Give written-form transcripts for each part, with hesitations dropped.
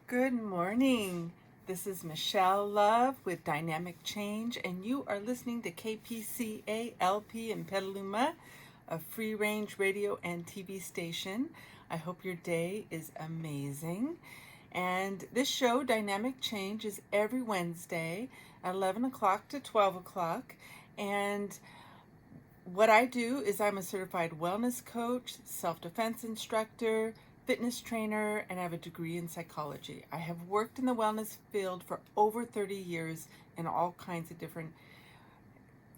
Good morning. This is Michelle Love with Dynamic Change, and you are listening to KPCA-LP in Petaluma, a free-range radio and TV station. I hope your day is amazing. And this show, Dynamic Change, is every Wednesday at 11 o'clock to 12 o'clock. And what I do is I'm a certified wellness coach, self-defense instructor, fitness trainer, and I have a degree in psychology. I have worked in the wellness field for over 30 years in all kinds of different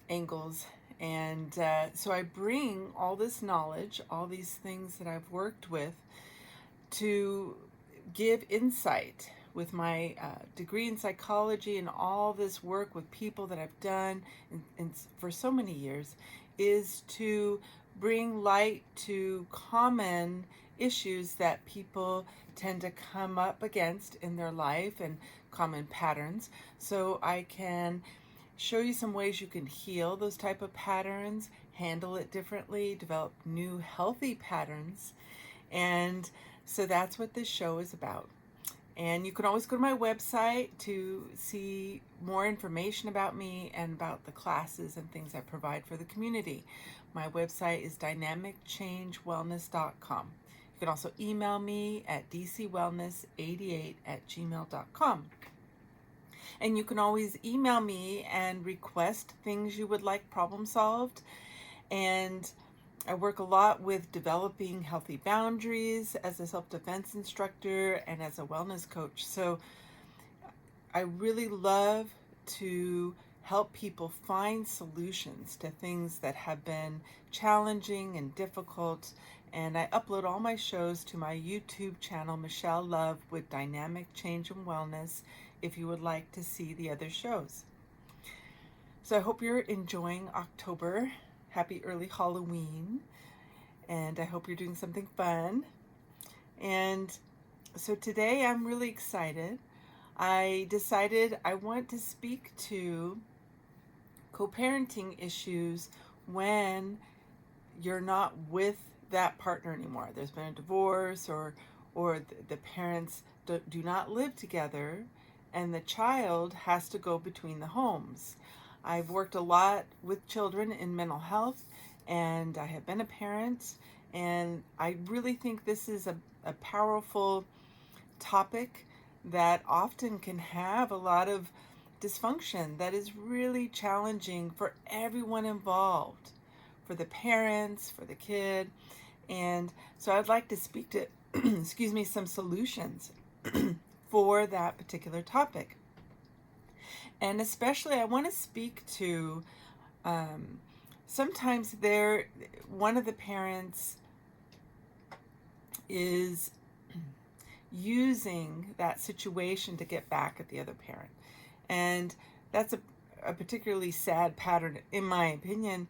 angles. And so I bring all this knowledge, all these things that I've worked with, to give insight with my degree in psychology and all this work with people that I've done for so many years, is to bring light to common issues that people tend to come up against in their life and common patterns, so I can show you some ways you can heal those type of patterns, handle it differently, develop new healthy patterns. And so that's what this show is about. And you can always go to my website to see more information about me and about the classes and things I provide for the community. My website is dynamicchangewellness.com. You can also email me at dcwellness88@gmail.com. And you can always email me and request things you would like problem solved. And I work a lot with developing healthy boundaries as a self-defense instructor and as a wellness coach. So I really love to help people find solutions to things that have been challenging and difficult. And I upload all my shows to my YouTube channel, Michelle Love with Dynamic Change and Wellness, if you would like to see the other shows. So I hope you're enjoying October. Happy early Halloween, and I hope you're doing something fun. And so today I'm really excited. I decided I want to speak to co-parenting issues when you're not with that partner anymore. There's been a divorce, or the parents do not live together, and the child has to go between the homes. I've worked a lot with children in mental health, and I have been a parent, and I really think this is a powerful topic that often can have a lot of dysfunction that is really challenging for everyone involved, for the parents, for the kid. And so I'd like to speak to, excuse me, some solutions for that particular topic. And especially I want to speak to sometimes one of the parents is using that situation to get back at the other parent. And that's a particularly sad pattern, in my opinion.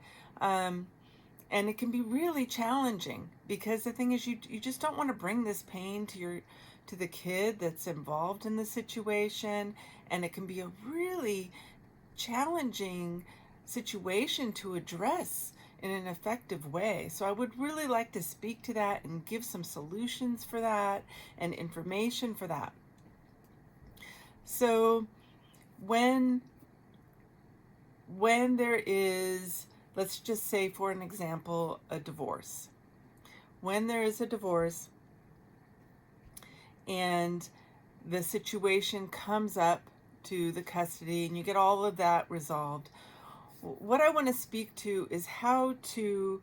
And it can be really challenging, because the thing is, you just don't want to bring this pain to the kid that's involved in the situation, and it can be a really challenging situation to address in an effective way. So I would really like to speak to that and give some solutions for that and information for that. So when there is, let's just say for an example, a divorce. When there is a divorce and the situation comes up to the custody and you get all of that resolved, what I want to speak to is how to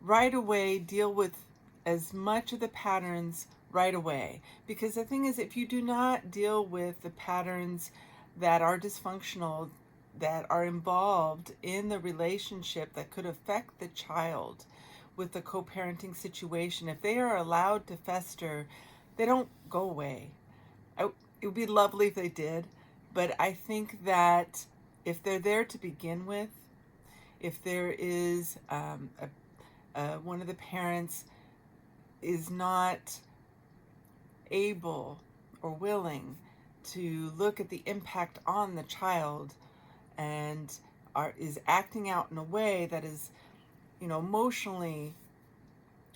right away deal with as much of the patterns right away. Because the thing is, if you do not deal with the patterns that are dysfunctional, that are involved in the relationship that could affect the child with the co-parenting situation, if they are allowed to fester, they don't go away. It would be lovely if they did, but I think that if they're there to begin with, if there is one of the parents is not able or willing to look at the impact on the child and is acting out in a way that is, emotionally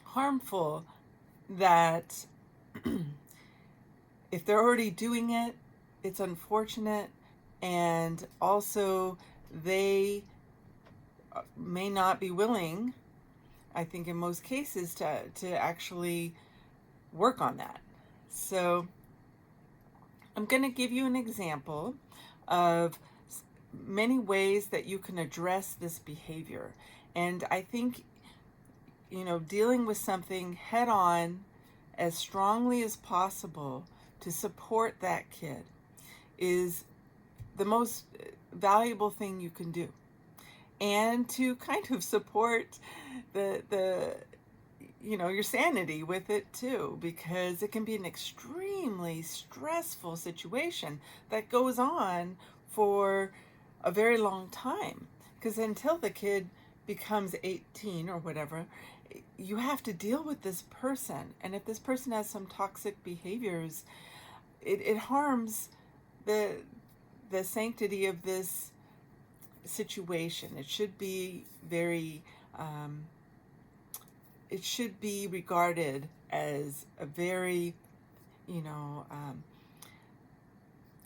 harmful, that if they're already doing it, it's unfortunate, and also they may not be willing, I think in most cases, to actually work on that. So I'm going to give you an example of many ways that you can address this behavior. And I think, dealing with something head on as strongly as possible to support that kid is the most valuable thing you can do. And to kind of support the your sanity with it too, because it can be an extremely stressful situation that goes on for a very long time, because until the kid becomes 18 or whatever, you have to deal with this person. And if this person has some toxic behaviors, it harms the sanctity of this situation. It should be very it should be regarded as a very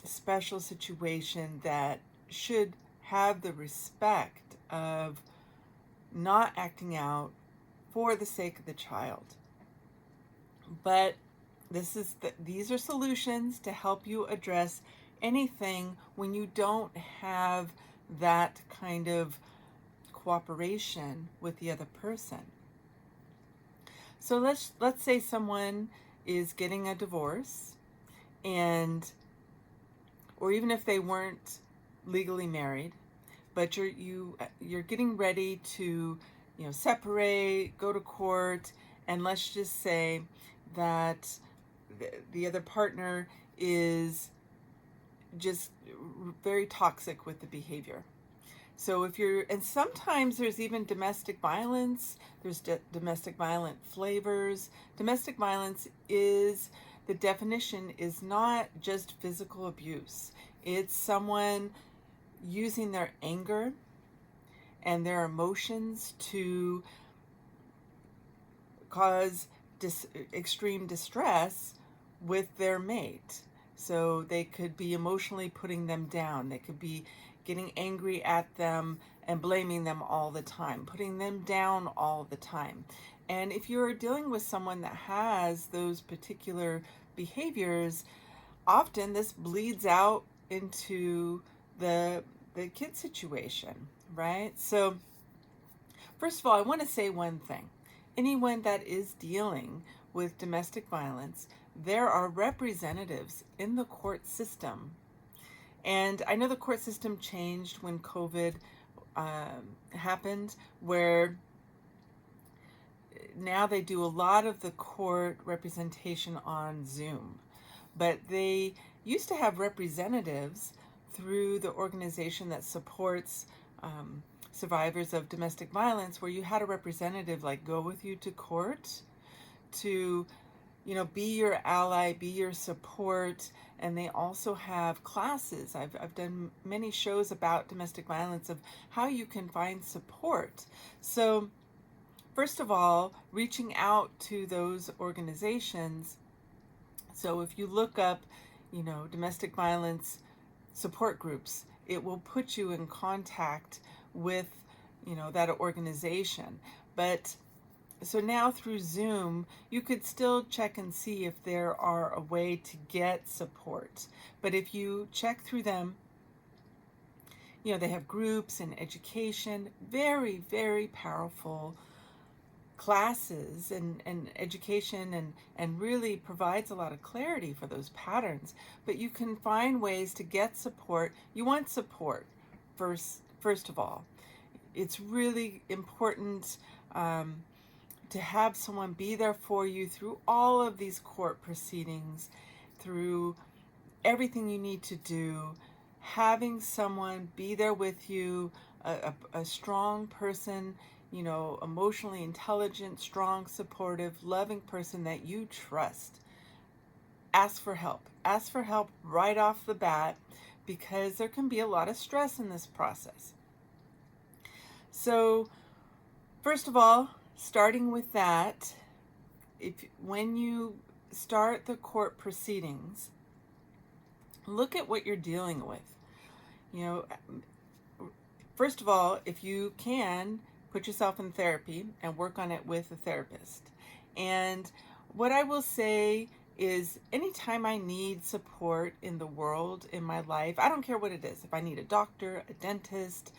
special situation that should have the respect of not acting out for the sake of the child. But these are solutions to help you address anything when you don't have that kind of cooperation with the other person. So let's say someone is getting a divorce, or even if they weren't legally married, but you're getting ready to separate, go to court, and let's just say that the other partner is just very toxic with the behavior. So and sometimes there's even domestic violence, there's domestic violent flavors. Domestic violence the definition is not just physical abuse. It's someone using their anger and their emotions to cause extreme distress with their mate. So they could be emotionally putting them down. They could be getting angry at them and blaming them all the time, putting them down all the time. And if you're dealing with someone that has those particular behaviors, often this bleeds out into the kid situation, right? So first of all, I want to say one thing. Anyone that is dealing with domestic violence, there are representatives in the court system. And I know the court system changed when COVID happened, where now they do a lot of the court representation on Zoom. But they used to have representatives through the organization that supports survivors of domestic violence, where you had a representative go with you to court to be your ally, be your support. And they also have classes. I've done many shows about domestic violence of how you can find support. So first of all, reaching out to those organizations. So if you look up, domestic violence support groups, it will put you in contact with, that organization. But so now through Zoom, you could still check and see if there are a way to get support. But if you check through them, they have groups and education, very, very powerful classes and education, and really provides a lot of clarity for those patterns. But you can find ways to get support. You want support first of all. It's really important to have someone be there for you through all of these court proceedings, through everything you need to do. Having someone be there with you, a strong person, emotionally intelligent, strong, supportive, loving person that you trust. Ask for help. Ask for help right off the bat, because there can be a lot of stress in this process. So, first of all, starting with that, when you start the court proceedings, look at what you're dealing with. You know, first of all, if you can, put yourself in therapy and work on it with a therapist. And what I will say is anytime I need support in the world, in my life, I don't care what it is. If I need a doctor, a dentist,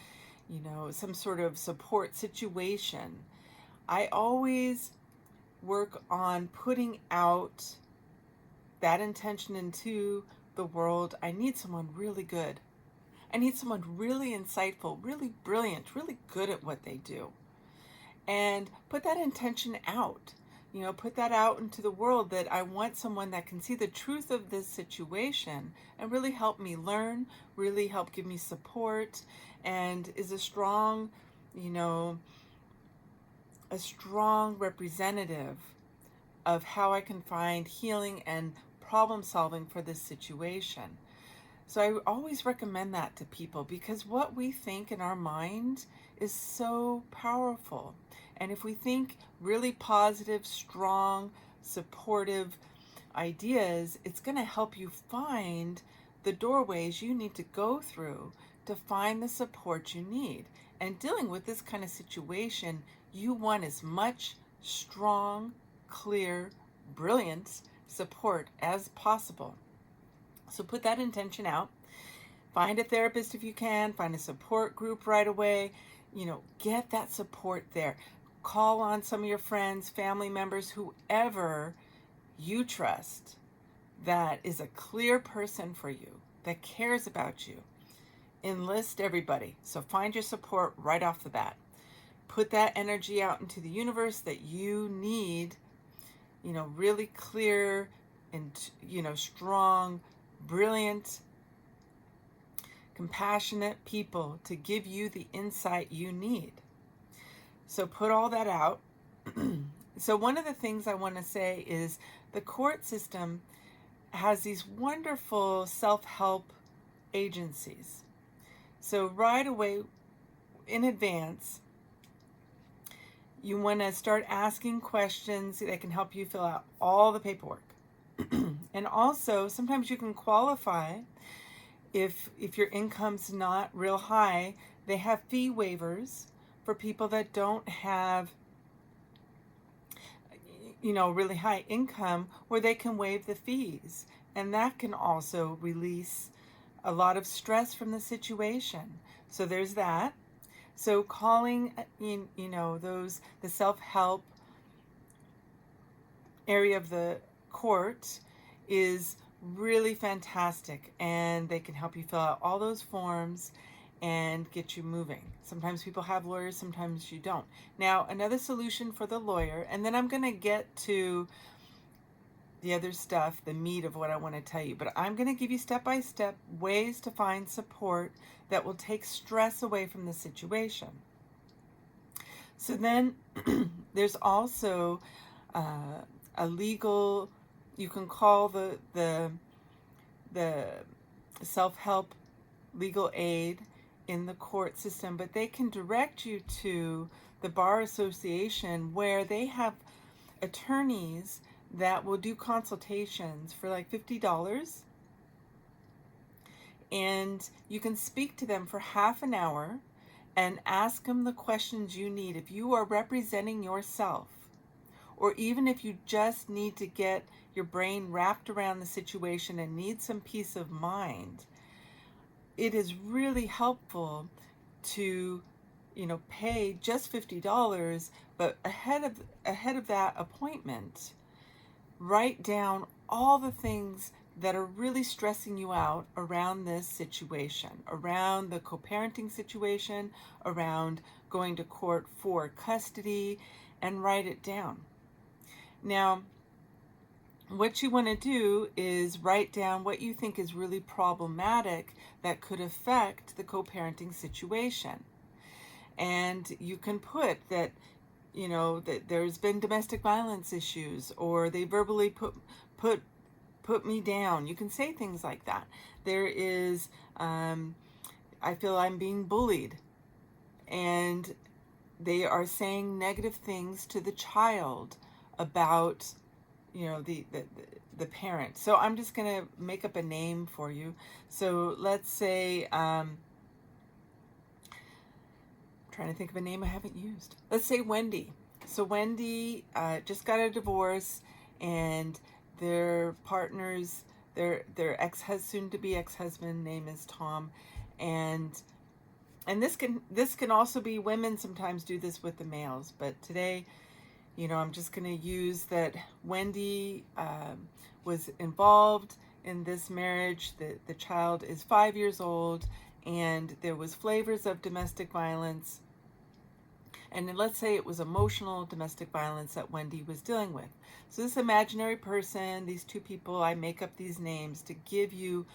some sort of support situation, I always work on putting out that intention into the world. I need someone really good. I need someone really insightful, really brilliant, really good at what they do. And put that intention out. Put that out into the world, that I want someone that can see the truth of this situation and really help me learn, really help give me support, and is a strong representative of how I can find healing and problem solving for this situation. So I always recommend that to people, because what we think in our mind is so powerful. And if we think really positive, strong, supportive ideas, it's going to help you find the doorways you need to go through to find the support you need. And dealing with this kind of situation, you want as much strong, clear, brilliant support as possible. So put that intention out. Find a therapist if you can. Find a support group right away. Get that support there. Call on some of your friends, family members, whoever you trust that is a clear person for you, that cares about you. Enlist everybody. So find your support right off the bat. Put that energy out into the universe that you need, really clear and, strong, brilliant, compassionate people to give you the insight you need. So put all that out. So one of the things I want to say is the court system has these wonderful self-help agencies. So right away, in advance, you want to start asking questions that can help you fill out all the paperwork. And also, sometimes you can qualify if your income's not real high. They have fee waivers for people that don't have really high income, where they can waive the fees, and that can also release a lot of stress from the situation. So there's that. So calling the self-help area of the court is really fantastic, and they can help you fill out all those forms and get you moving. Sometimes people have lawyers, sometimes you don't. Now, another solution for the lawyer, and then I'm going to get to the other stuff, the meat of what I want to tell you, but I'm going to give you step-by-step ways to find support that will take stress away from the situation. So then there's also a legal, you can call the self-help legal aid in the court system, but they can direct you to the Bar Association, where they have attorneys that will do consultations for like $50. And you can speak to them for half an hour and ask them the questions you need. If you are representing yourself, or even if you just need to get your brain wrapped around the situation and need some peace of mind, it is really helpful to, pay just $50, but ahead of that appointment, write down all the things that are really stressing you out around this situation, around the coparenting situation, around going to court for custody, and write it down. Now, what you want to do is write down what you think is really problematic that could affect the co-parenting situation. And you can put that, that there's been domestic violence issues, or they verbally put me down. You can say things like that. There is, I feel I'm being bullied, and they are saying negative things to the child about the parent. So I'm just going to make up a name for you. So let's say, trying to think of a name I haven't used. Let's say Wendy. So Wendy just got a divorce, and their partners, their soon to be ex-husband name is Tom, and this can also be women sometimes do this with the males, but today, I'm just going to use that Wendy was involved in this marriage. The child is 5 years old, and there was flavors of domestic violence. And then let's say it was emotional domestic violence that Wendy was dealing with. So this imaginary person, these two people, I make up these names to give you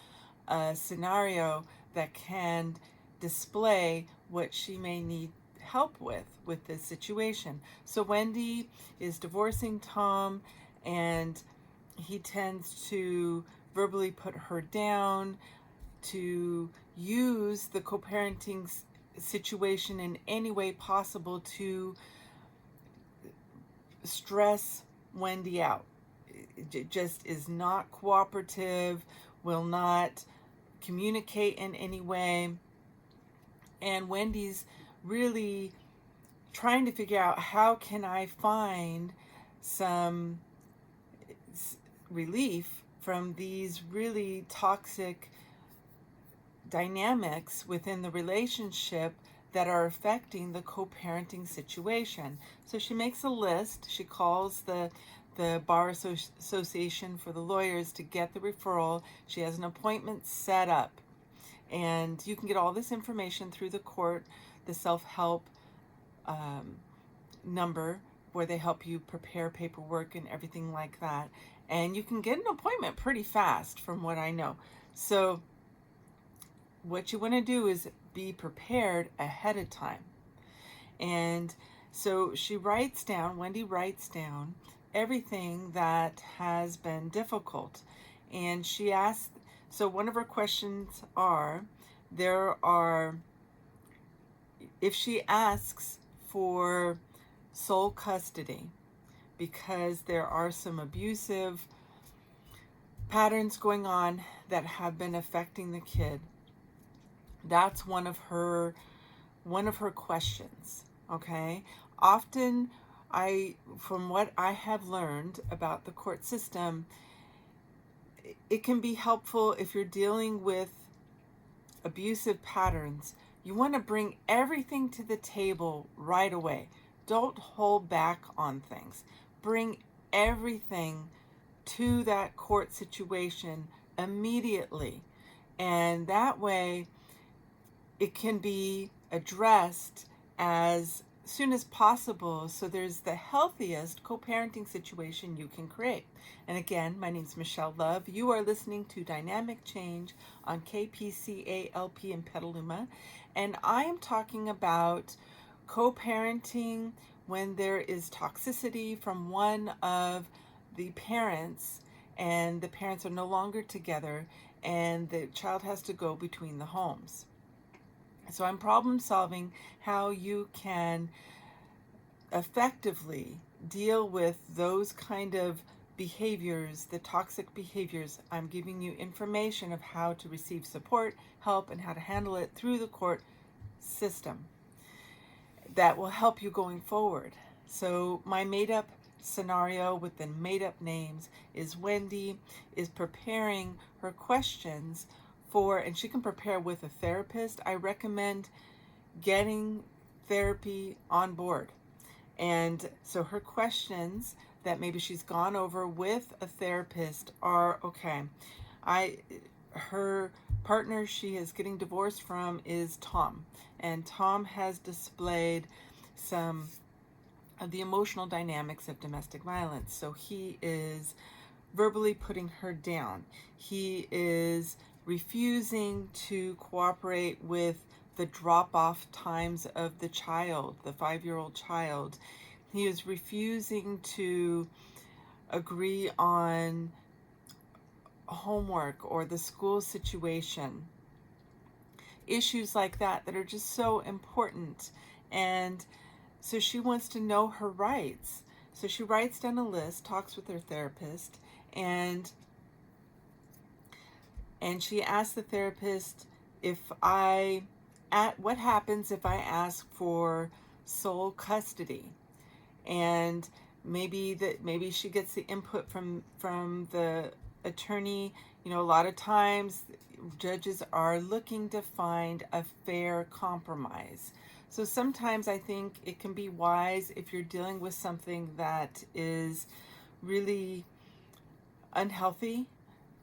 a scenario that can display what she may need help with this situation. So Wendy is divorcing Tom, and he tends to verbally put her down, to use the co-parenting situation in any way possible to stress Wendy out. It just is not cooperative, will not communicate in any way. And Wendy's really trying to figure out, how can I find some relief from these really toxic dynamics within the relationship that are affecting the co-parenting situation. So she makes a list. She calls the Bar Association for the lawyers to get the referral. She has an appointment set up. And you can get all this information through the court, the self-help number, where they help you prepare paperwork and everything like that. And you can get an appointment pretty fast from what I know. So what you want to do is be prepared ahead of time. And so Wendy writes down everything that has been difficult. And she asks, so one of her questions if she asks for sole custody, because there are some abusive patterns going on that have been affecting the kid. That's one of her questions. Okay. Often, from what I have learned about the court system, it can be helpful if you're dealing with abusive patterns. You want to bring everything to the table right away. Don't hold back on things. Bring everything to that court situation immediately. And that way, it can be addressed as soon as possible, so there's the healthiest co-parenting situation you can create. And again, my name is Michelle Love. You are listening to Dynamic Change on KPCALP in Petaluma, and I am talking about co-parenting when there is toxicity from one of the parents, and the parents are no longer together, and the child has to go between the homes. So I'm problem solving how you can effectively deal with those kind of behaviors, the toxic behaviors. I'm giving you information of how to receive support, help, and how to handle it through the court system that will help you going forward. So my made-up scenario with the made-up names is Wendy is preparing her questions and she can prepare with a therapist. I recommend getting therapy on board. And so her questions that maybe she's gone over with a therapist are, okay, her partner she is getting divorced from is Tom. And Tom has displayed some of the emotional dynamics of domestic violence. So he is verbally putting her down. He is refusing to cooperate with the drop-off times of the child, the 5-year-old child. He is refusing to agree on homework or the school situation. Issues like that are just so important. And so she wants to know her rights. So she writes down a list, talks with her therapist, and she asks the therapist if I at what happens if I ask for sole custody. And maybe she gets the input from the attorney. You know, a lot of times judges are looking to find a fair compromise. So sometimes I think it can be wise, if you're dealing with something that is really unhealthy,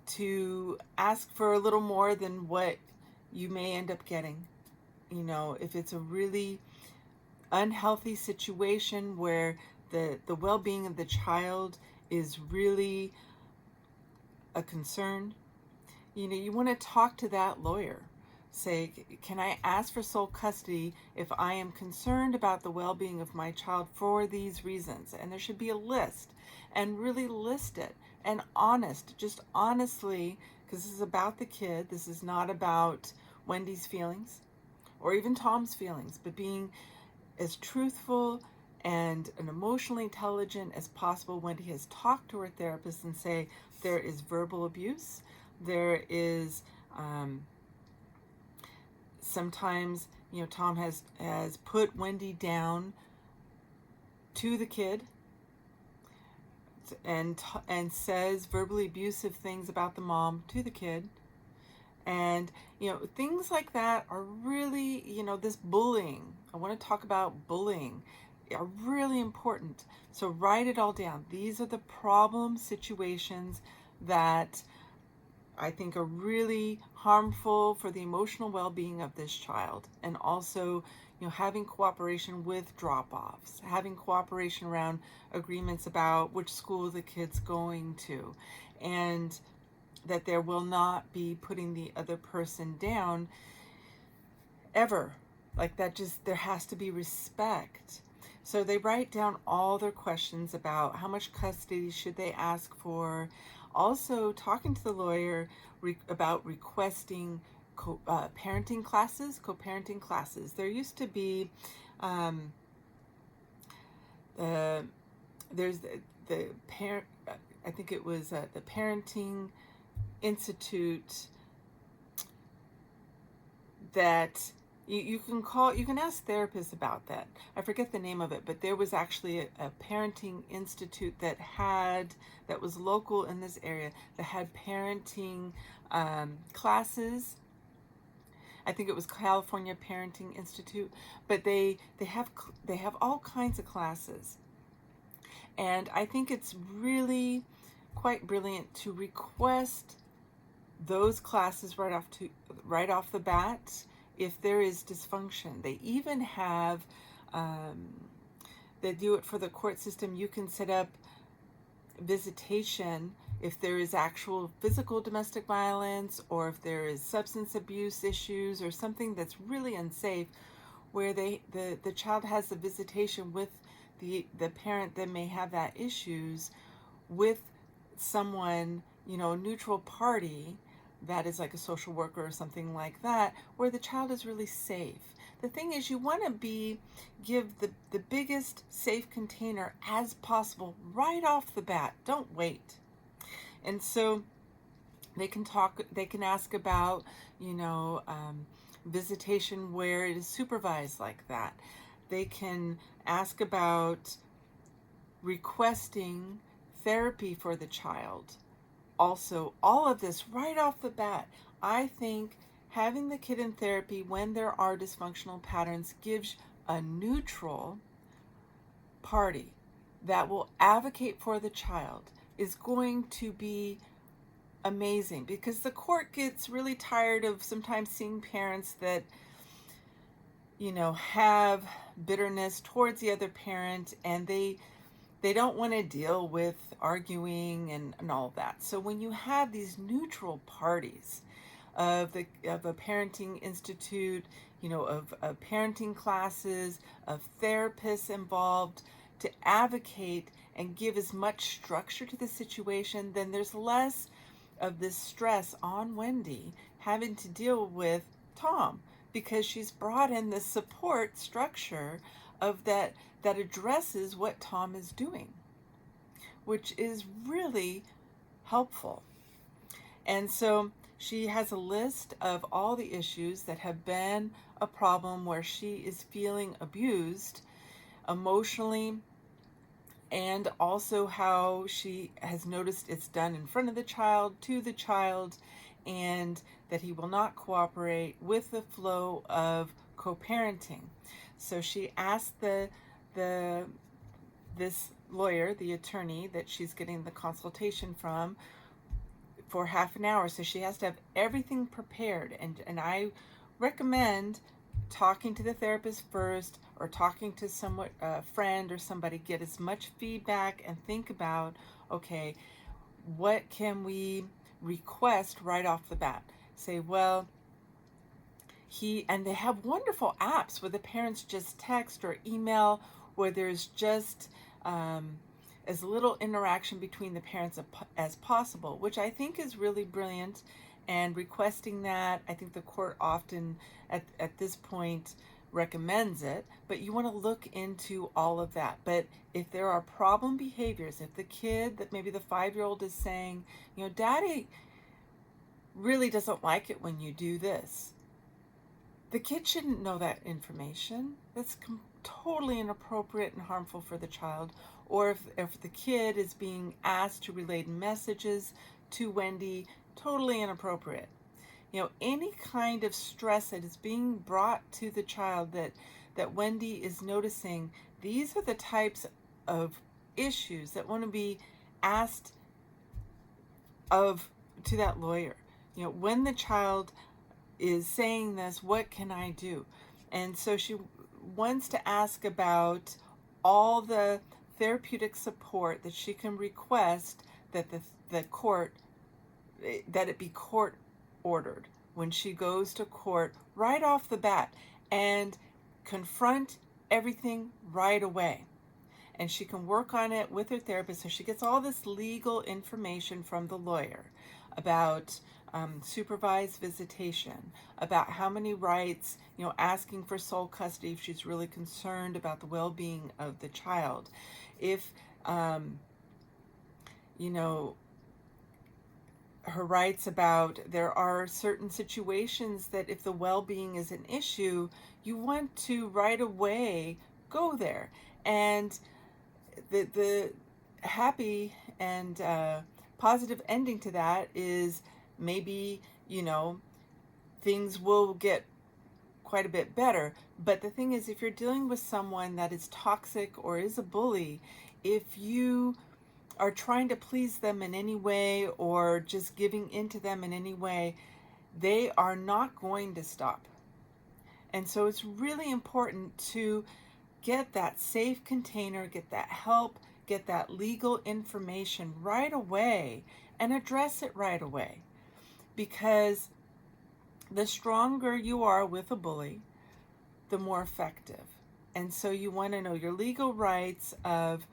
to ask for a little more than what you may end up getting. You know, if it's a really unhealthy situation where the well-being of the child is really a concern, you know, you want to talk to that lawyer. Say, can I ask for sole custody if I am concerned about the well-being of my child for these reasons? And there should be a list, and really list it, and just honestly, because this is about the kid. This is not about Wendy's feelings or even Tom's feelings, but being as truthful and an emotionally intelligent as possible. Wendy has talked to her therapist and say there is verbal abuse. There is sometimes, you know, Tom has put Wendy down to the kid and says verbally abusive things about the mom to the kid. And, you know, things like that are really, you know, this bullying. I want to talk about bullying, are really important. So write it all down. These are the problem situations that I think are really harmful for the emotional well-being of this child. And also, you know, having cooperation with drop-offs, having cooperation around agreements about which school the kid's going to, and that there will not be putting the other person down ever. Like that, just, there has to be respect. So they write down all their questions about how much custody should they ask for. Also talking to the lawyer about requesting parenting classes, coparenting classes. There used to be, there's the parent, I think it was the Parenting Institute, that you can ask therapists about that. I forget the name of it, but there was actually a parenting institute that was local in this area, that had parenting classes. I think it was California Parenting Institute, but they have all kinds of classes. And I think it's really quite brilliant to request those classes right off the bat if there is dysfunction. They even have, they do it for the court system. You can set up visitation if there is actual physical domestic violence, or if there is substance abuse issues or something that's really unsafe, where the child has a visitation with the parent that may have that issues, with someone, you know, a neutral party that is like a social worker or something like that, where the child is really safe. The thing is, you want to give the biggest safe container as possible right off the bat. Don't wait. And so they can ask about, you know, visitation where it is supervised like that. They can ask about requesting therapy for the child. Also, all of this right off the bat. I think having the kid in therapy when there are dysfunctional patterns gives a neutral party that will advocate for the child is going to be amazing, because the court gets really tired of sometimes seeing parents that, you know, have bitterness towards the other parent, and they don't want to deal with arguing and all that. So when you have these neutral parties of a parenting institute, you know, of parenting classes, of therapists involved to advocate and give as much structure to the situation, then there's less of this stress on Wendy having to deal with Tom, because she's brought in this support structure of that addresses what Tom is doing. which is really helpful. And so she has a list of all the issues that have been a problem where she is feeling abused emotionally, and also how she has noticed it's done in front of the child, to the child, and that he will not cooperate with the flow of co-parenting. So she asked this lawyer, the attorney that she's getting the consultation from, for half an hour. So she has to have everything prepared. And I recommend talking to the therapist first, or talking to a friend or somebody, get as much feedback and think about, okay, what can we request right off the bat? Say, well, and they have wonderful apps where the parents just text or email, where there's just as little interaction between the parents as possible, which I think is really brilliant. And requesting that, I think the court often at this point recommends it, but you want to look into all of that. But if there are problem behaviors, if the kid, that maybe the 5-year-old is saying, Daddy really doesn't like it when you do this, the kid shouldn't know that information. That's totally inappropriate and harmful for the child. Or if the kid is being asked to relay messages to Wendy, totally inappropriate. Any kind of stress that is being brought to the child that Wendy is noticing, these are the types of issues that want to be asked to that lawyer. When the child is saying this, what can I do? And so she wants to ask about all the therapeutic support that she can request, that that it be court ordered when she goes to court right off the bat, and confront everything right away. And she can work on it with her therapist, so she gets all this legal information from the lawyer about supervised visitation, about how many rights, asking for sole custody if she's really concerned about the well-being of the child. If, her rights about, there are certain situations that if the well-being is an issue, you want to right away go there. And the happy and positive ending to that is maybe, things will get quite a bit better. But the thing is, if you're dealing with someone that is toxic or is a bully, if you are trying to please them in any way, or just giving into them in any way, they are not going to stop. And so it's really important to get that safe container, get that help, get that legal information right away, and address it right away. Because the stronger you are with a bully, the more effective. And so you want to know your legal rights of,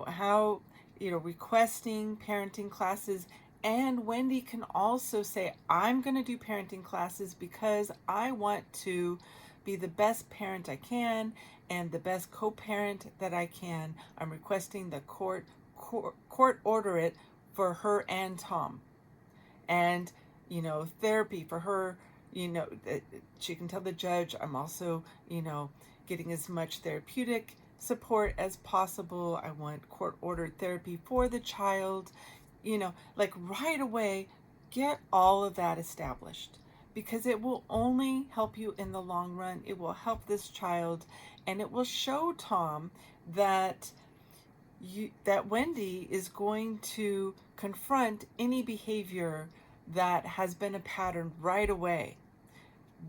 how, requesting parenting classes. And Wendy can also say, I'm going to do parenting classes because I want to be the best parent I can and the best co-parent that I can. I'm requesting the court order it for her and Tom. And, therapy for her, she can tell the judge, I'm also, getting as much therapeutic support as possible. I want court-ordered therapy for the child. Right away, get all of that established, because it will only help you in the long run. It will help this child, and it will show Tom that Wendy is going to confront any behavior that has been a pattern right away.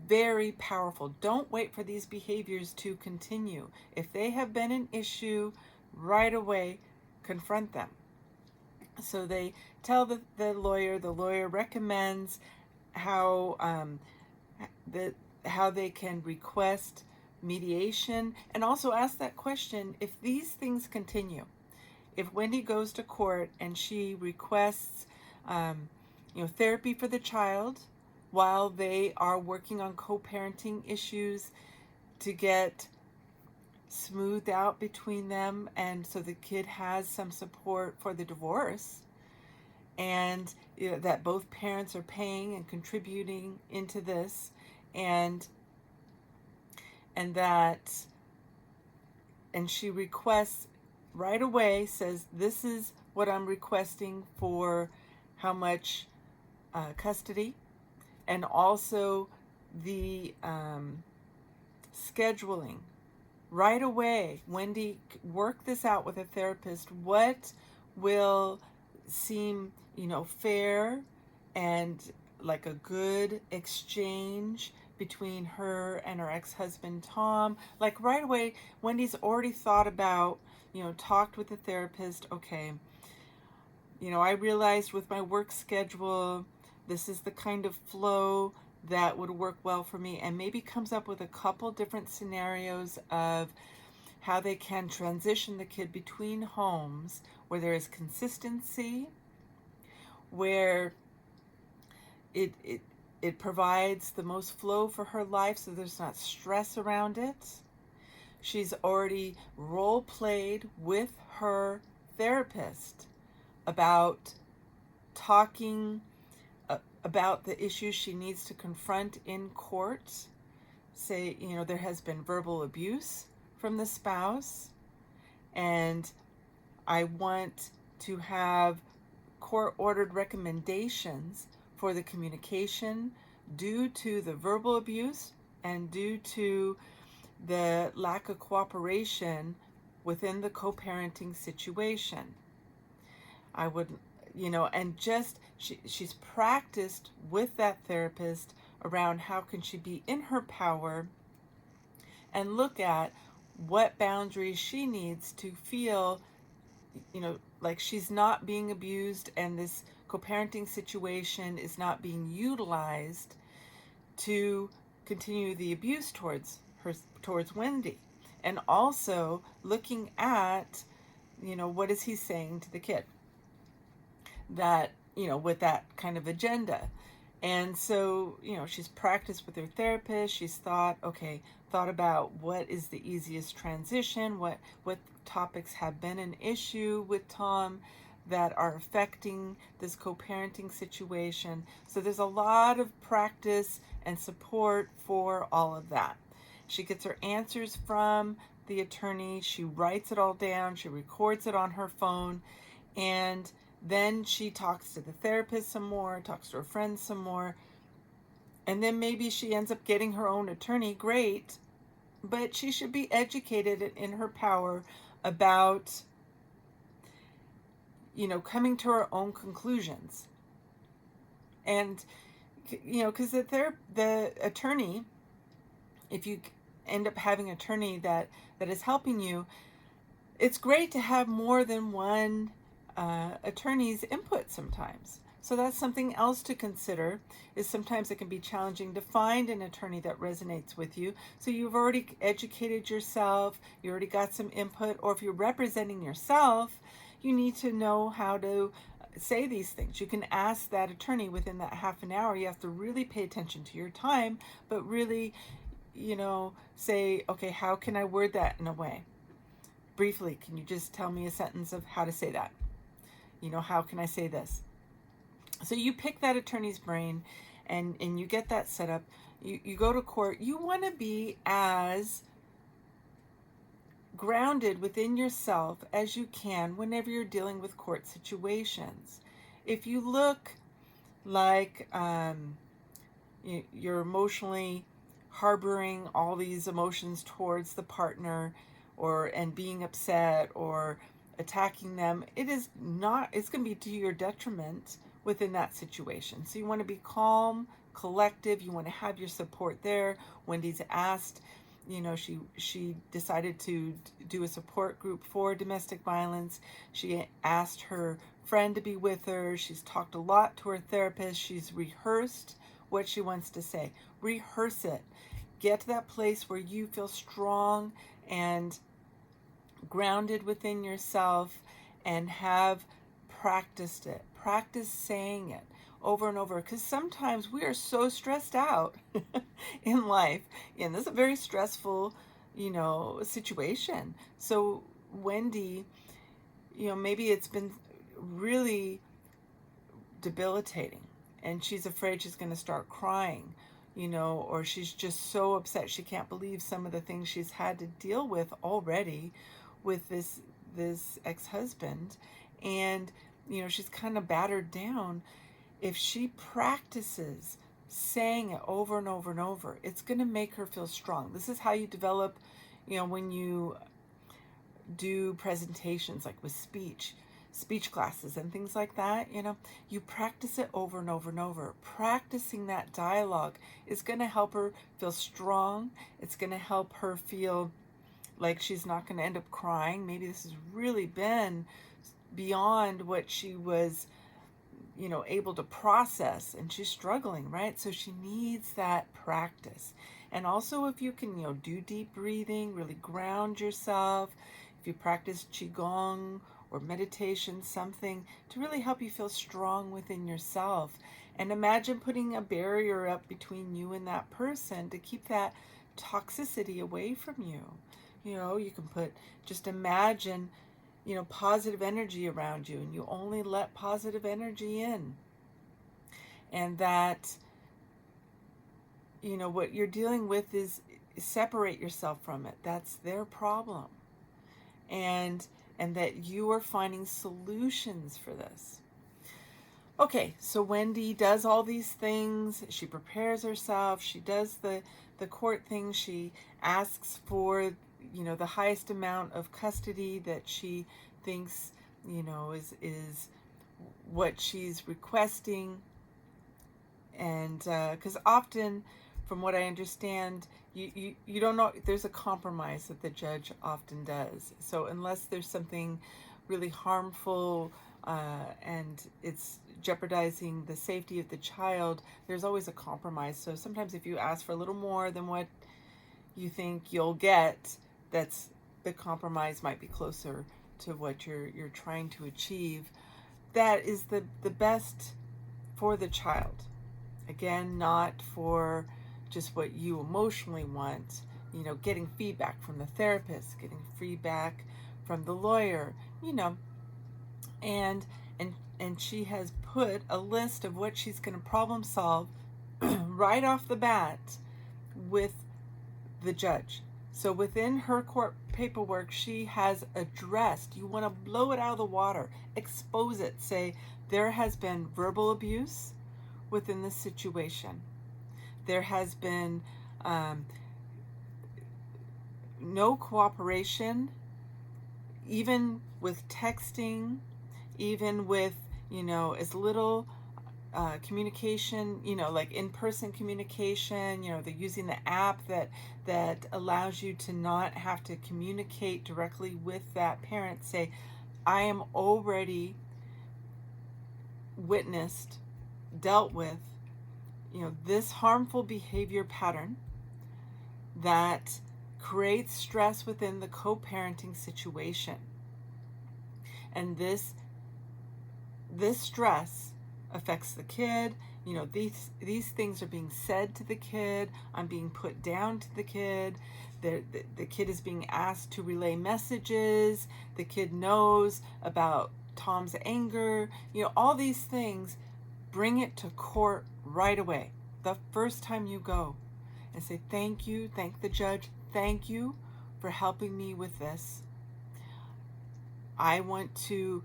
Very powerful. Don't wait for these behaviors to continue. If they have been an issue, right away, confront them. So they tell the lawyer recommends how they can request mediation, and also ask that question, if these things continue, if Wendy goes to court and she requests therapy for the child while they are working on co-parenting issues, to get smoothed out between them, and so the kid has some support for the divorce, and that both parents are paying and contributing into this, and that, and she requests right away, says, this is what I'm requesting for how much custody, and also the scheduling. Right away, Wendy, work this out with a therapist. What will seem, fair and like a good exchange between her and her ex-husband Tom? Like right away, Wendy's already thought about, talked with the therapist. Okay, I realized with my work schedule, this is the kind of flow that would work well for me, and maybe comes up with a couple different scenarios of how they can transition the kid between homes where there is consistency, where it provides the most flow for her life, so there's not stress around it. She's already role played with her therapist about talking about the issues she needs to confront in court. Say, there has been verbal abuse from the spouse, and I want to have court-ordered recommendations for the communication due to the verbal abuse and due to the lack of cooperation within the co-parenting situation. I would, and just she's practiced with that therapist around how can she be in her power and look at what boundaries she needs to feel, like she's not being abused, and this co-parenting situation is not being utilized to continue the abuse towards Wendy. And also looking at, what is he saying to the kid that, with that kind of agenda. And so, she's practiced with her therapist. She's thought about what is the easiest transition, what topics have been an issue with Tom that are affecting this co-parenting situation. So there's a lot of practice and support for all of that. She gets her answers from the attorney. She writes it all down. She records it on her phone. And then she talks to the therapist some more, talks to her friends some more. And then maybe she ends up getting her own attorney. Great. But she should be educated in her power about, coming to her own conclusions. And, because the attorney, if you end up having an attorney that is helping you, it's great to have more than one attorney's input sometimes. So that's something else to consider, is sometimes it can be challenging to find an attorney that resonates with you. So you've already educated yourself, you already got some input, or if you're representing yourself, you need to know how to say these things. You can ask that attorney within that half an hour. You have to really pay attention to your time, but really, say, okay, how can I word that in a way? Briefly, can you just tell me a sentence of how to say that? How can I say this? So you pick that attorney's brain and you get that set up. You go to court. You want to be as grounded within yourself as you can whenever you're dealing with court situations. If you look like you're emotionally harboring all these emotions towards the partner, and being upset or attacking them, it's going to be to your detriment within that situation. So you want to be calm, collective. You want to have your support there. Wendy's asked, she decided to do a support group for domestic violence. She asked her friend to be with her. She's talked a lot to her therapist. She's rehearsed what she wants to say. Rehearse it. Get to that place where you feel strong and grounded within yourself, and have practiced it. Practice saying it over and over, because sometimes we are so stressed out in life, and this is a very stressful situation. So Wendy, maybe it's been really debilitating and she's afraid she's going to start crying, or she's just so upset she can't believe some of the things she's had to deal with already with this ex-husband. And she's kind of battered down. If she practices saying it over and over and over, it's going to make her feel strong. This is how you develop, when you do presentations like with speech classes and things like that, you practice it over and over and over. Practicing that dialogue is going to help her feel strong. It's going to help her feel like she's not going to end up crying. Maybe this has really been beyond what she was, able to process, and she's struggling, right? So she needs that practice. And also, if you can, do deep breathing, really ground yourself, if you practice qigong or meditation, something to really help you feel strong within yourself. And imagine putting a barrier up between you and that person to keep that toxicity away from you. You can just imagine, positive energy around you, and you only let positive energy in. And that, what you're dealing with is separate yourself from it. That's their problem. And that you are finding solutions for this. Okay, so Wendy does all these things. She prepares herself. She does the court thing. She asks for, the highest amount of custody that she thinks, is what she's requesting. And because often, from what I understand, you don't know, there's a compromise that the judge often does. So unless there's something really harmful and it's jeopardizing the safety of the child, there's always a compromise. So sometimes if you ask for a little more than what you think you'll get, that's the compromise might be closer to what you're trying to achieve. That is the best for the child. Again, not for just what you emotionally want, getting feedback from the therapist, getting feedback from the lawyer, and she has put a list of what she's going to problem solve right off the bat with the judge. So within her court paperwork, she has addressed, you want to blow it out of the water, expose it, say there has been verbal abuse within the situation. There has been no cooperation, even with texting, even with, as little communication, like in-person communication, they're using the app that allows you to not have to communicate directly with that parent. Say, I am already witnessed, dealt with, this harmful behavior pattern that creates stress within the co-parenting situation. And this stress affects the kid. These things are being said to the kid. I'm being put down to the kid. The kid is being asked to relay messages. The kid knows about Tom's anger. All these things. Bring it to court right away. The first time you go, and say, thank you, thank the judge, thank you for helping me with this. I want to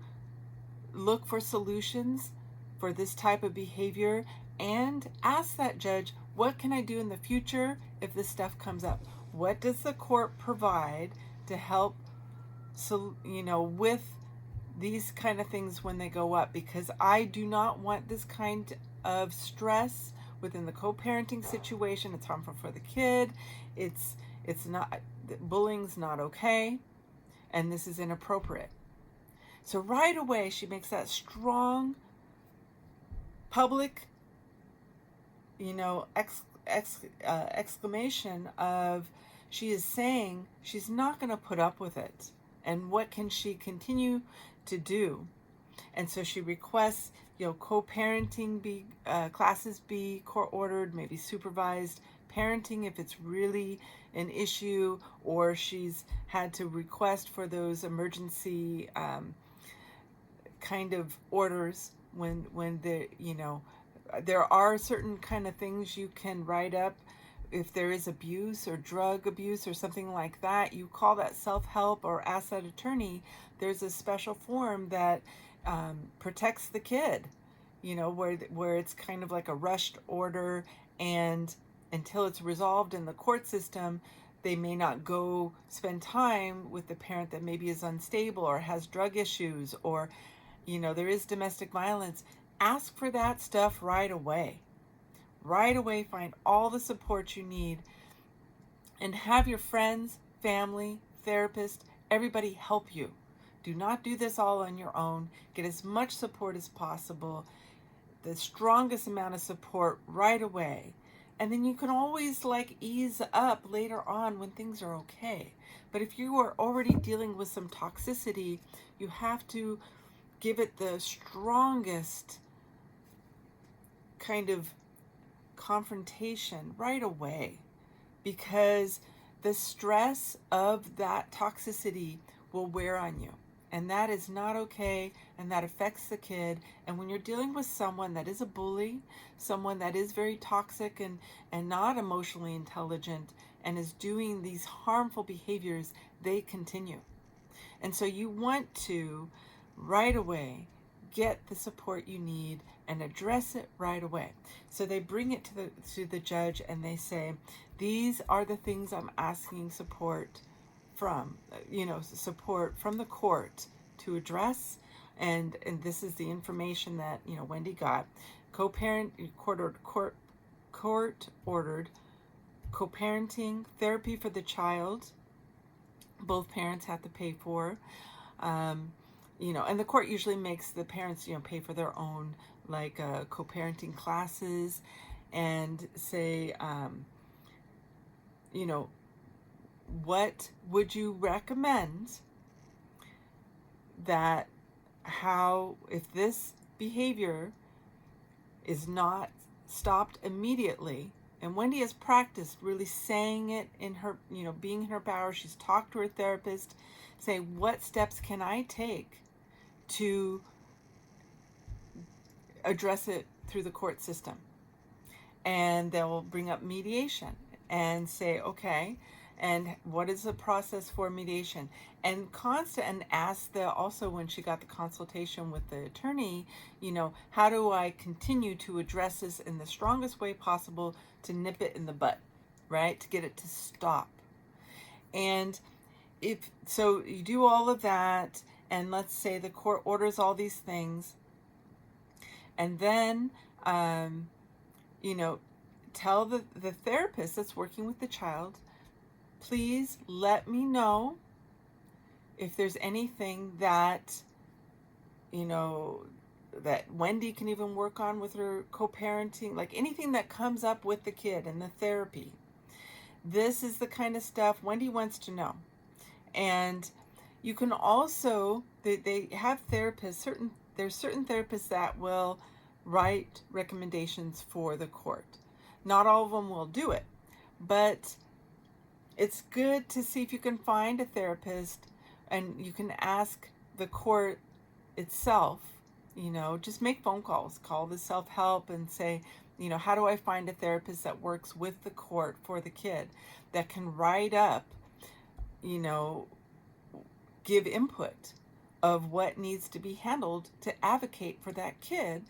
look for solutions for this type of behavior, and ask that judge, what can I do in the future if this stuff comes up? What does the court provide to help, with these kind of things when they go up? Because I do not want this kind of stress within the co-parenting situation. It's harmful for the kid. It's not, bullying's not okay, and this is inappropriate. So right away, she makes that strong public, exclamation of, she is saying she's not going to put up with it. And what can she continue to do? And so she requests, co-parenting classes be court ordered, maybe supervised parenting if it's really an issue, or she's had to request for those emergency kind of orders when the there are certain kind of things you can write up. If there is abuse or drug abuse or something like that, you call that self-help or ask that attorney. There's a special form that protects the kid, where it's kind of like a rushed order, and until it's resolved in the court system, they may not go spend time with the parent that maybe is unstable or has drug issues, or there is domestic violence. Ask for that stuff right away. Right away, find all the support you need, and have your friends, family, therapist, everybody help you. Do not do this all on your own. Get as much support as possible, the strongest amount of support right away. And then you can always ease up later on when things are okay. But if you are already dealing with some toxicity, you have to give it the strongest kind of confrontation right away, because the stress of that toxicity will wear on you, and that is not okay, and that affects the kid. And when you're dealing with someone that is a bully, someone that is very toxic and not emotionally intelligent and is doing these harmful behaviors, they continue. And so you want to right away get the support you need and address it right away. So they bring it to the judge and they say, these are the things I'm asking support from, support from the court to address, and this is the information that Wendy got. Court ordered coparenting therapy for the child. Both parents have to pay for. And the court usually makes the parents, pay for their own, co-parenting classes, and say, what would you recommend that if this behavior is not stopped immediately. And Wendy has practiced really saying it in her, being in her power. She's talked to her therapist, say, what steps can I take to address it through the court system? And they'll bring up mediation and say, okay, and what is the process for mediation? And ask also when she got the consultation with the attorney, how do I continue to address this in the strongest way possible to nip it in the butt, right? To get it to stop. And so you do all of that, and let's say the court orders all these things, and then, tell the therapist that's working with the child, please let me know if there's anything that, that Wendy can even work on with her co-parenting, like anything that comes up with the kid and the therapy. This is the kind of stuff Wendy wants to know. And you can also, they have therapists, there's certain therapists that will write recommendations for the court. Not all of them will do it, but it's good to see if you can find a therapist, and you can ask the court itself, just make phone calls, call the self-help and say, how do I find a therapist that works with the court for the kid, that can write up, give input of what needs to be handled to advocate for that kid.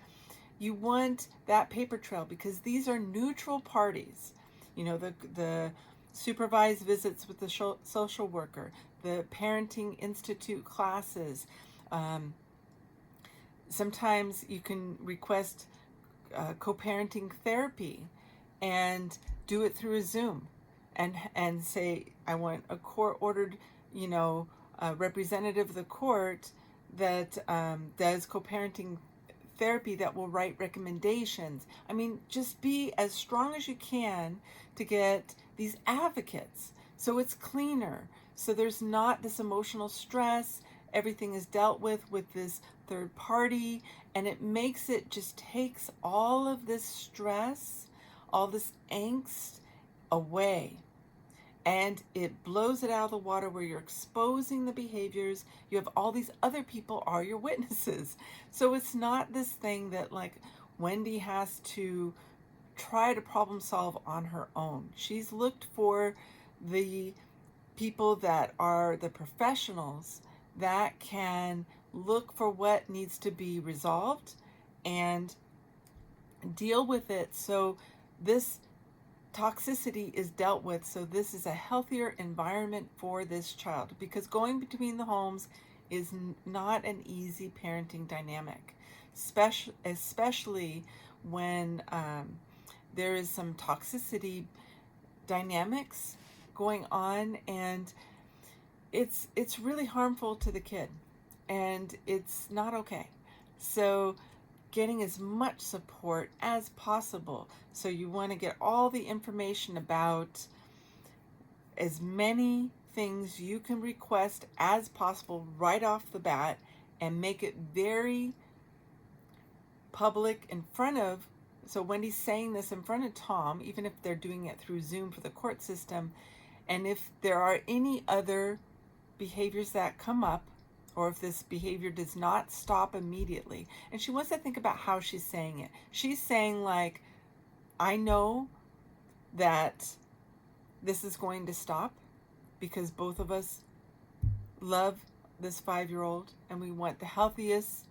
You want that paper trail, because these are neutral parties. The supervised visits with the social worker, the Parenting Institute classes. Sometimes you can request co-parenting therapy and do it through a Zoom, and say, I want a court-ordered, representative of the court that does co-parenting therapy, that will write recommendations. I mean, just be as strong as you can to get these advocates, so it's cleaner, so there's not this emotional stress. Everything is dealt with this third party, and it takes all of this stress, all this angst, away. And it blows it out of the water where you're exposing the behaviors. You have all these other people are your witnesses. So it's not this thing that like Wendy has to try to problem solve on her own. She's looked for the people that are the professionals that can look for what needs to be resolved and deal with it so this toxicity is dealt with, so this is a healthier environment for this child, because going between the homes is not an easy parenting dynamic, especially when there is some toxicity dynamics going on, and it's really harmful to the kid, and it's not okay. So getting as much support as possible. So you want to get all the information about as many things you can request as possible right off the bat, and make it very public in front of, so Wendy's saying this in front of Tom, even if they're doing it through Zoom for the court system, and if there are any other behaviors that come up, or if this behavior does not stop immediately. And she wants to think about how she's saying it. She's saying like, I know that this is going to stop because both of us love this 5-year-old and we want the healthiest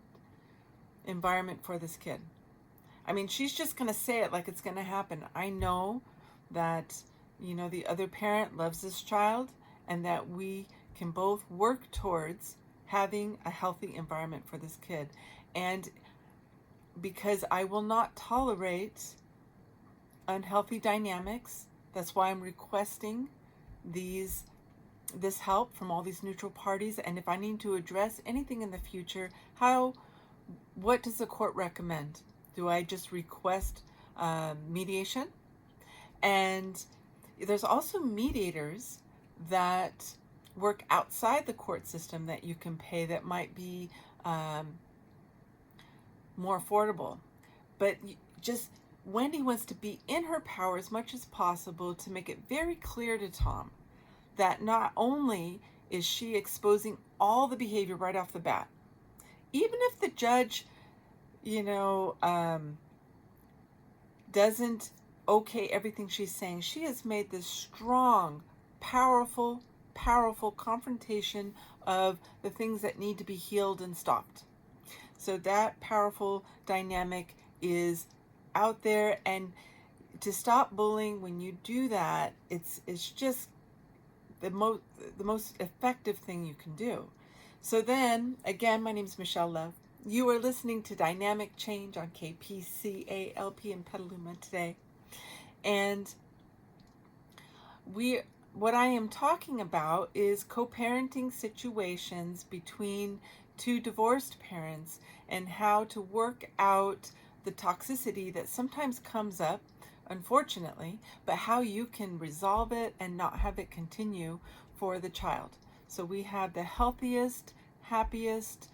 environment for this kid. I mean, she's just going to say it like it's going to happen. I know that, the other parent loves this child, and that we can both work towards having a healthy environment for this kid. And because I will not tolerate unhealthy dynamics, that's why I'm requesting this help from all these neutral parties. And if I need to address anything in the future, what does the court recommend? Do I just request mediation? And there's also mediators that work outside the court system that you can pay that might be more affordable. But just Wendy wants to be in her power as much as possible to make it very clear to Tom that not only is she exposing all the behavior right off the bat, even if the judge, doesn't okay everything she's saying, she has made this strong, powerful confrontation of the things that need to be healed and stopped. So that powerful dynamic is out there, and to stop bullying, when you do that, it's just the most effective thing you can do. So then, again, my name is Michelle Love. You are listening to Dynamic Change on KPCALP in Petaluma today. And what I am talking about is co-parenting situations between two divorced parents, and how to work out the toxicity that sometimes comes up, unfortunately, but how you can resolve it and not have it continue for the child. So we have the healthiest, happiest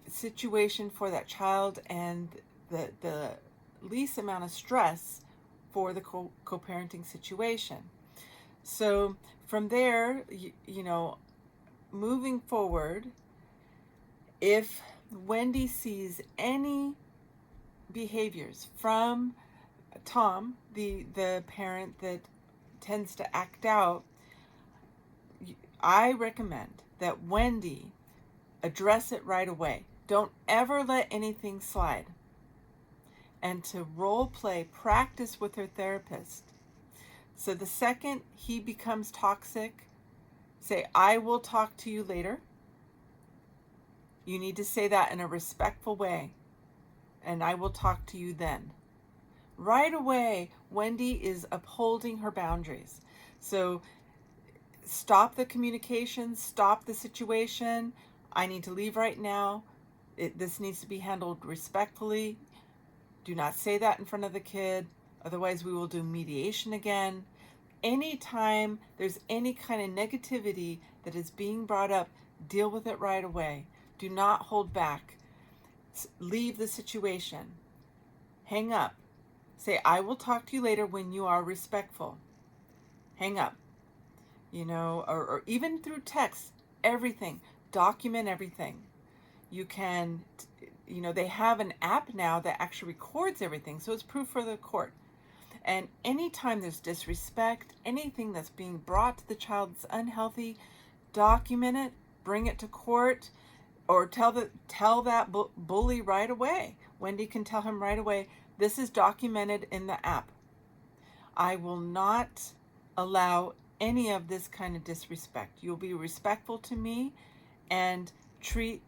situation for that child, and the least amount of stress for the co-parenting situation. So from there, moving forward, if Wendy sees any behaviors from Tom, the parent that tends to act out, I recommend that Wendy address it right away. Don't ever let anything slide. And to role play, practice with her therapist. So the second he becomes toxic, say, I will talk to you later. You need to say that in a respectful way. And I will talk to you then. Right away, Wendy is upholding her boundaries. So stop the communication, stop the situation. I need to leave right now. This needs to be handled respectfully. Do not say that in front of the kid. Otherwise, we will do mediation again. Anytime there's any kind of negativity that is being brought up, deal with it right away. Do not hold back. Leave the situation. Hang up. Say, I will talk to you later when you are respectful. hang up, or even through text, everything, document everything. You can, they have an app now that actually records everything, so it's proof for the court. And anytime there's disrespect, anything that's being brought to the child that's unhealthy, document it, bring it to court, or tell that bully right away. Wendy can tell him right away, this is documented in the app. I will not allow any of this kind of disrespect. You'll be respectful to me and treat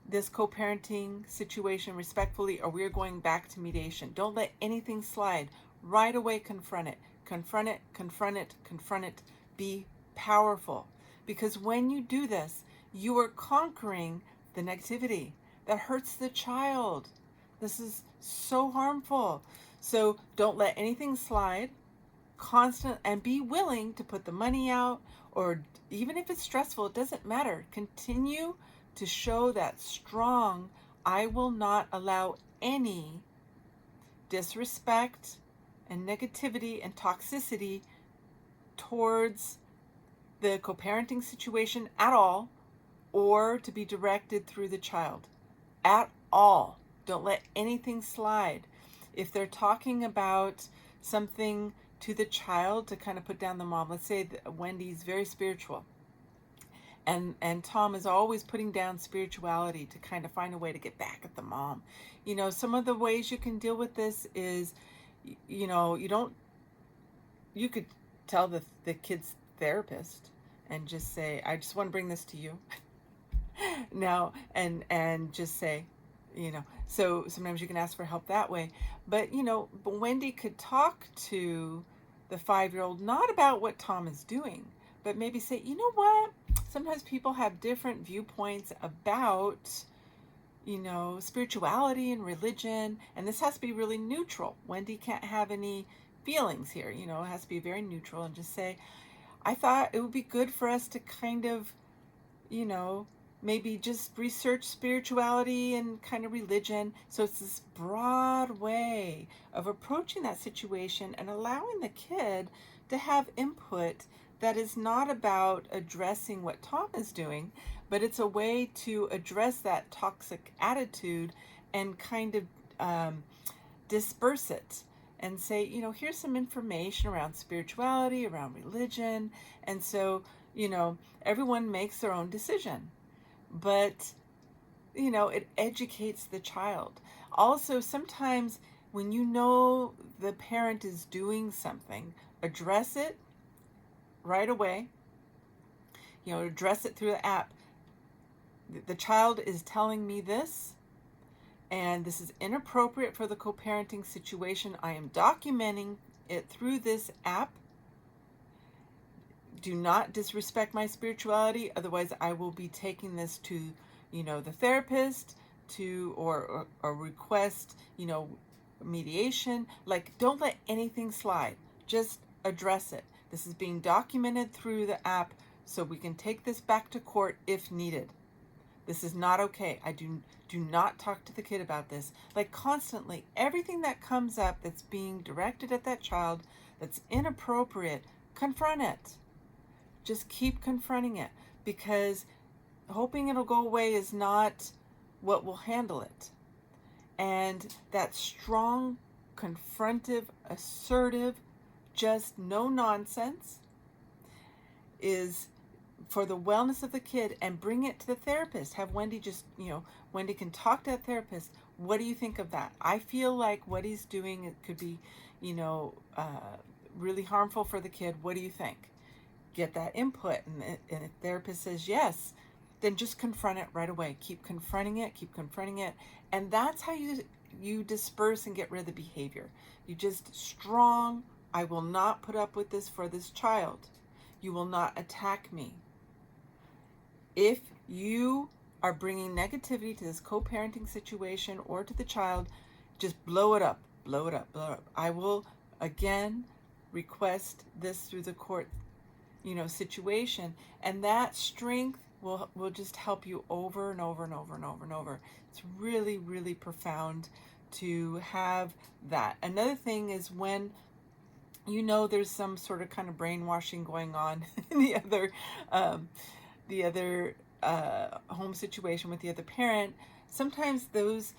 this co-parenting situation respectfully, or we're going back to mediation. Don't let anything slide. Right away, confront it. Confront it, confront it, confront it. Be powerful. Because when you do this, you are conquering the negativity that hurts the child. This is so harmful. So don't let anything slide. Constant, and be willing to put the money out, or even if it's stressful, it doesn't matter. Continue to show that strong, I will not allow any disrespect and negativity and toxicity towards the co-parenting situation at all, or to be directed through the child at all. Don't let anything slide. If they're talking about something to the child to kind of put down the mom, let's say that Wendy's very spiritual, and Tom is always putting down spirituality to kind of find a way to get back at the mom. Some of the ways you can deal with this is, you could tell the kid's therapist and just say, I just want to bring this to you now, and just say, so sometimes you can ask for help that way. But Wendy could talk to the 5-year-old not about what Tom is doing, but maybe say, you know what, sometimes people have different viewpoints about spirituality and religion, and this has to be really neutral. Wendy can't have any feelings here. It has to be very neutral, and just say, I thought it would be good for us to kind of maybe just research spirituality and kind of religion. So it's this broad way of approaching that situation and allowing the kid to have input that is not about addressing what Tom is doing, but it's a way to address that toxic attitude and kind of disperse it and say, here's some information around spirituality, around religion. And so, everyone makes their own decision. But it educates the child. Also, sometimes when the parent is doing something, address it right away. Address it through the app. The child is telling me this, and this is inappropriate for the co-parenting situation. I am documenting it through this app. Do not disrespect my spirituality, otherwise I will be taking this to, the therapist, or request, mediation. Like, don't let anything slide. Just address it. This is being documented through the app, so we can take this back to court if needed. This is not okay. I do not talk to the kid about this. Like, constantly, everything that comes up that's being directed at that child that's inappropriate, confront it. Just keep confronting it, because hoping it'll go away is not what will handle it. And that strong, confrontive, assertive, just no nonsense is for the wellness of the kid. And bring it to the therapist. Have Wendy Wendy can talk to that therapist. What do you think of that? I feel like what he's doing, it could be, really harmful for the kid. What do you think? Get that input, and the therapist says yes, then just confront it right away. Keep confronting it, and that's how you disperse and get rid of the behavior. You just strong, I will not put up with this for this child. You will not attack me. If you are bringing negativity to this co-parenting situation or to the child, just blow it up. I will again request this through the court situation, and that strength will just help you over and over and over and over and over. It's really, really profound to have that. Another thing is when you know there's some sort of kind of brainwashing going on in um, the other home situation with the other parent. Sometimes those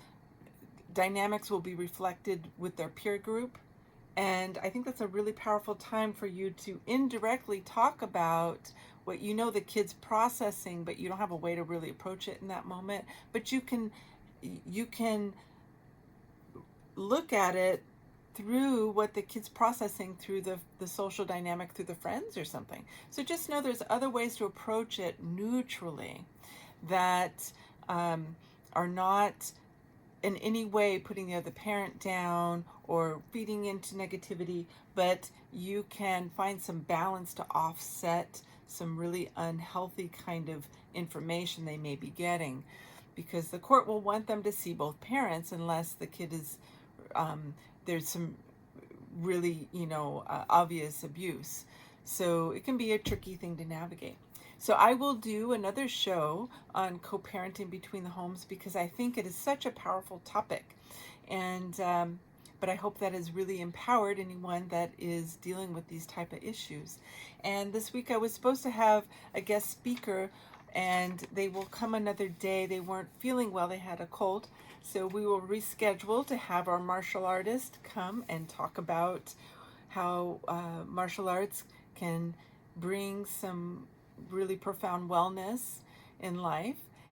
dynamics will be reflected with their peer group. And I think that's a really powerful time for you to indirectly talk about what you know the kid's processing, but you don't have a way to really approach it in that moment. But you can look at it through what the kid's processing through the social dynamic through the friends or something. So just know there's other ways to approach it neutrally that are not in any way putting the other parent down or feeding into negativity, but you can find some balance to offset some really unhealthy kind of information they may be getting, because the court will want them to see both parents unless the kid is there's some really obvious abuse. So it can be a tricky thing to navigate. So I will do another show on co-parenting between the homes because I think it is such a powerful topic. And but I hope that has really empowered anyone that is dealing with these type of issues. And this week I was supposed to have a guest speaker, and they will come another day. They weren't feeling well, they had a cold. So we will reschedule to have our martial artist come and talk about how martial arts can bring some really profound wellness in life.